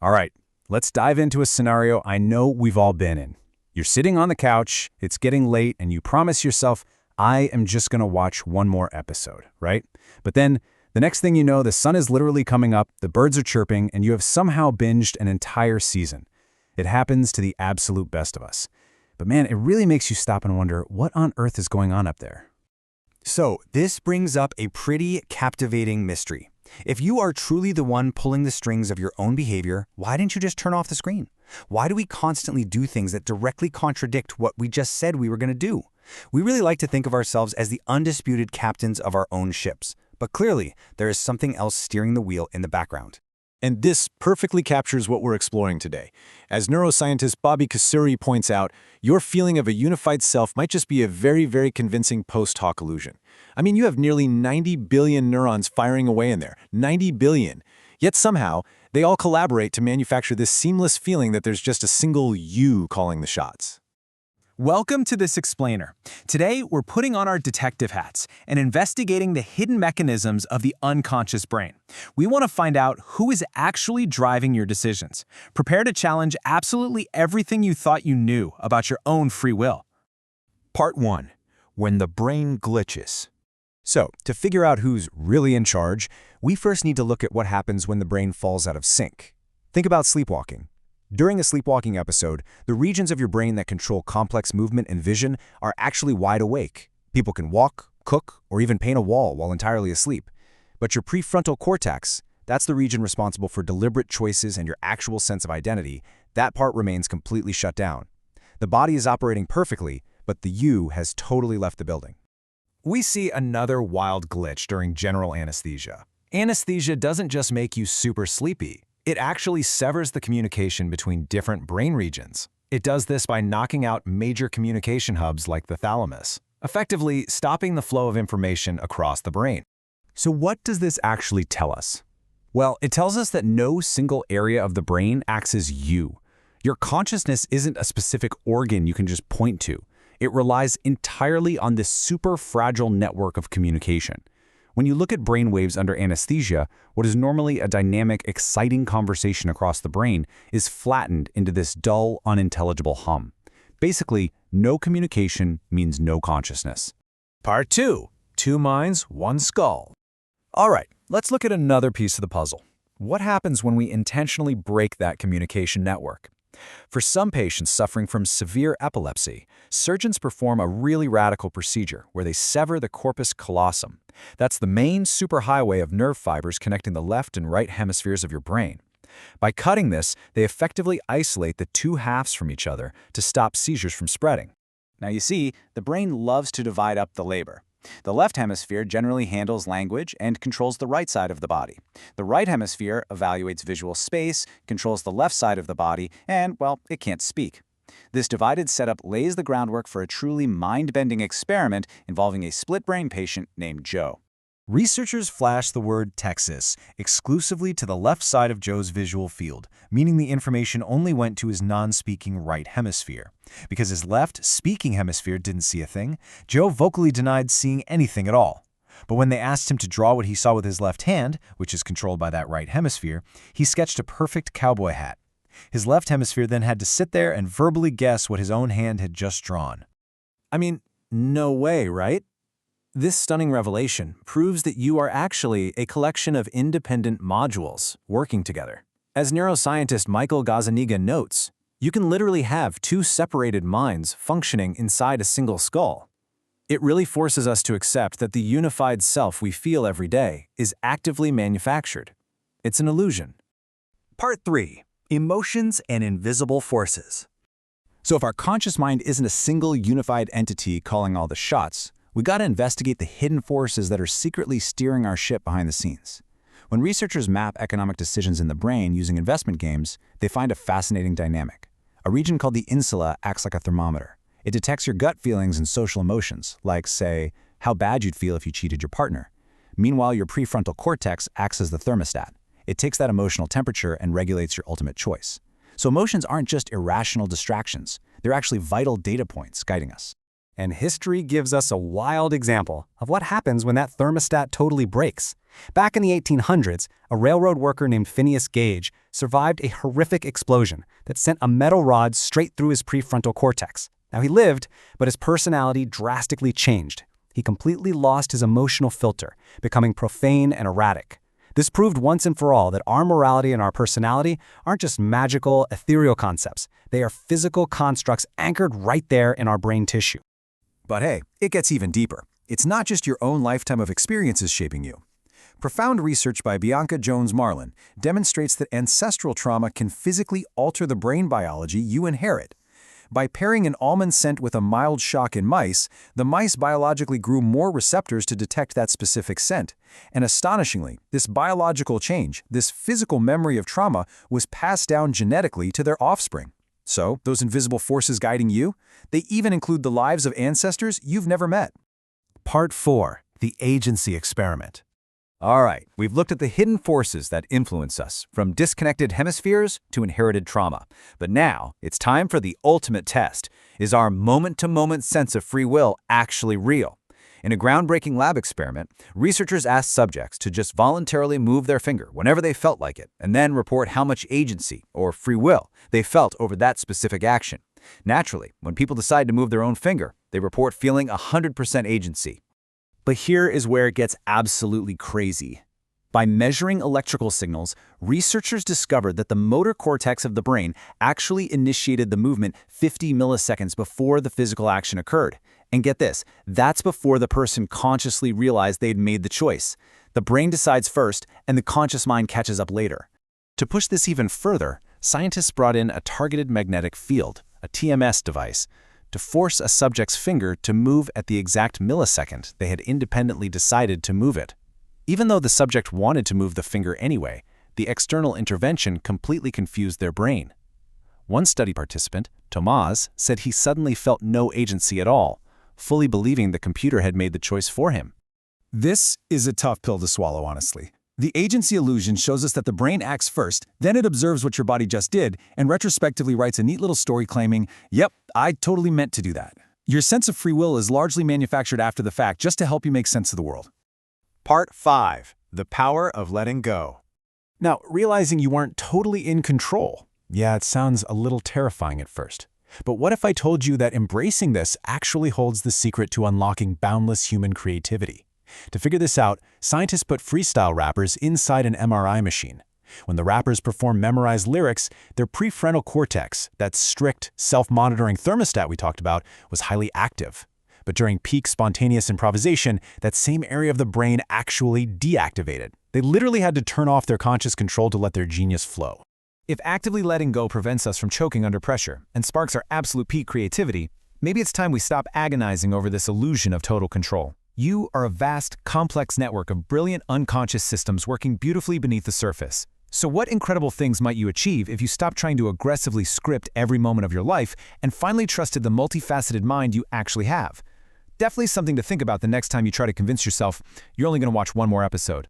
All right, let's dive into a scenario I know we've all been in. You're sitting on the couch, it's getting late, and you promise yourself, I am just going to watch one more episode, right? But then, the next thing you know, the sun is literally coming up, the birds are chirping, and you have somehow binged an entire season. It happens to the absolute best of us. But man, it really makes you stop and wonder, what on earth is going on up there? So, this brings up a pretty captivating mystery. If you are truly the one pulling the strings of your own behavior, why didn't you just turn off the screen? Why do we constantly do things that directly contradict what we just said we were going to do? We really like to think of ourselves as the undisputed captains of our own ships, but clearly, there is something else steering the wheel in the background. And this perfectly captures what we're exploring today. As neuroscientist Bobby Kasuri points out, your feeling of a unified self might just be a very, very convincing post-hoc illusion. I mean, you have nearly 90 billion neurons firing away in there, 90 billion. Yet somehow, they all collaborate to manufacture this seamless feeling that there's just a single you calling the shots. Welcome to This Explainer. Today, we're putting on our detective hats and investigating the hidden mechanisms of the unconscious brain. We want to find out who is actually driving your decisions. Prepare to challenge absolutely everything you thought you knew about your own free will. Part 1. When the brain glitches. So, to figure out who's really in charge, we first need to look at what happens when the brain falls out of sync. Think about sleepwalking. During a sleepwalking episode, the regions of your brain that control complex movement and vision are actually wide awake. People can walk, cook, or even paint a wall while entirely asleep. But your prefrontal cortex, that's the region responsible for deliberate choices and your actual sense of identity, that part remains completely shut down. The body is operating perfectly, but the you has totally left the building. We see another wild glitch during general anesthesia. Anesthesia doesn't just make you super sleepy. It actually severs the communication between different brain regions. It does this by knocking out major communication hubs like the thalamus, effectively stopping the flow of information across the brain. So what does this actually tell us? Well, it tells us that no single area of the brain acts as you. Your consciousness isn't a specific organ you can just point to. It relies entirely on this super fragile network of communication. When you look at brain waves under anesthesia, what is normally a dynamic, exciting conversation across the brain is flattened into this dull, unintelligible hum. Basically, no communication means no consciousness. Part 2. Two minds, one skull. All right, let's look at another piece of the puzzle. What happens when we intentionally break that communication network? For some patients suffering from severe epilepsy, surgeons perform a really radical procedure where they sever the corpus callosum. That's the main superhighway of nerve fibers connecting the left and right hemispheres of your brain. By cutting this, they effectively isolate the two halves from each other to stop seizures from spreading. Now you see, the brain loves to divide up the labor. The left hemisphere generally handles language and controls the right side of the body. The right hemisphere evaluates visual space, controls the left side of the body, and, well, it can't speak. This divided setup lays the groundwork for a truly mind-bending experiment involving a split-brain patient named Joe. Researchers flashed the word Texas exclusively to the left side of Joe's visual field, meaning the information only went to his non-speaking right hemisphere. Because his left, speaking hemisphere didn't see a thing, Joe vocally denied seeing anything at all. But when they asked him to draw what he saw with his left hand, which is controlled by that right hemisphere, he sketched a perfect cowboy hat. His left hemisphere then had to sit there and verbally guess what his own hand had just drawn. I mean, no way, right? This stunning revelation proves that you are actually a collection of independent modules working together. As neuroscientist Michael Gazzaniga notes, you can literally have two separated minds functioning inside a single skull. It really forces us to accept that the unified self we feel every day is actively manufactured. It's an illusion. Part 3. Emotions and invisible forces. So if our conscious mind isn't a single unified entity calling all the shots, we gotta investigate the hidden forces that are secretly steering our ship behind the scenes. When researchers map economic decisions in the brain using investment games, they find a fascinating dynamic. A region called the insula acts like a thermometer. It detects your gut feelings and social emotions, like, say, how bad you'd feel if you cheated your partner. Meanwhile, your prefrontal cortex acts as the thermostat. It takes that emotional temperature and regulates your ultimate choice. So emotions aren't just irrational distractions. They're actually vital data points guiding us. And history gives us a wild example of what happens when that thermostat totally breaks. Back in the 1800s, a railroad worker named Phineas Gage survived a horrific explosion that sent a metal rod straight through his prefrontal cortex. Now, he lived, but his personality drastically changed. He completely lost his emotional filter, becoming profane and erratic. This proved once and for all that our morality and our personality aren't just magical, ethereal concepts. They are physical constructs anchored right there in our brain tissue. But hey, it gets even deeper. It's not just your own lifetime of experiences shaping you. Profound research by Bianca Jones-Marlin demonstrates that ancestral trauma can physically alter the brain biology you inherit. By pairing an almond scent with a mild shock in mice, the mice biologically grew more receptors to detect that specific scent. And astonishingly, this biological change, this physical memory of trauma, was passed down genetically to their offspring. So, those invisible forces guiding you, they even include the lives of ancestors you've never met. Part 4. The Agency Experiment. All right, we've looked at the hidden forces that influence us, from disconnected hemispheres to inherited trauma. But now, it's time for the ultimate test. Is our moment-to-moment sense of free will actually real? In a groundbreaking lab experiment, researchers asked subjects to just voluntarily move their finger whenever they felt like it, and then report how much agency, or free will, they felt over that specific action. Naturally, when people decide to move their own finger, they report feeling 100% agency. But here is where it gets absolutely crazy. By measuring electrical signals, researchers discovered that the motor cortex of the brain actually initiated the movement 50 milliseconds before the physical action occurred. And get this, that's before the person consciously realized they'd made the choice. The brain decides first, and the conscious mind catches up later. To push this even further, scientists brought in a targeted magnetic field, a TMS device, to force a subject's finger to move at the exact millisecond they had independently decided to move it. Even though the subject wanted to move the finger anyway, the external intervention completely confused their brain. One study participant, Tomas, said he suddenly felt no agency at all, fully believing the computer had made the choice for him. This is a tough pill to swallow, honestly. The agency illusion shows us that the brain acts first, then it observes what your body just did, and retrospectively writes a neat little story claiming, "Yep, I totally meant to do that." Your sense of free will is largely manufactured after the fact just to help you make sense of the world. Part 5. The Power of Letting Go. Now, realizing you aren't totally in control. Yeah, it sounds a little terrifying at first. But what if I told you that embracing this actually holds the secret to unlocking boundless human creativity? To figure this out, scientists put freestyle rappers inside an MRI machine. When the rappers perform memorized lyrics, their prefrontal cortex, that strict, self-monitoring thermostat we talked about, was highly active. But during peak spontaneous improvisation, that same area of the brain actually deactivated. They literally had to turn off their conscious control to let their genius flow. If actively letting go prevents us from choking under pressure and sparks our absolute peak creativity, maybe it's time we stop agonizing over this illusion of total control. You are a vast, complex network of brilliant unconscious systems working beautifully beneath the surface. So what incredible things might you achieve if you stopped trying to aggressively script every moment of your life and finally trusted the multifaceted mind you actually have? Definitely something to think about the next time you try to convince yourself you're only going to watch one more episode.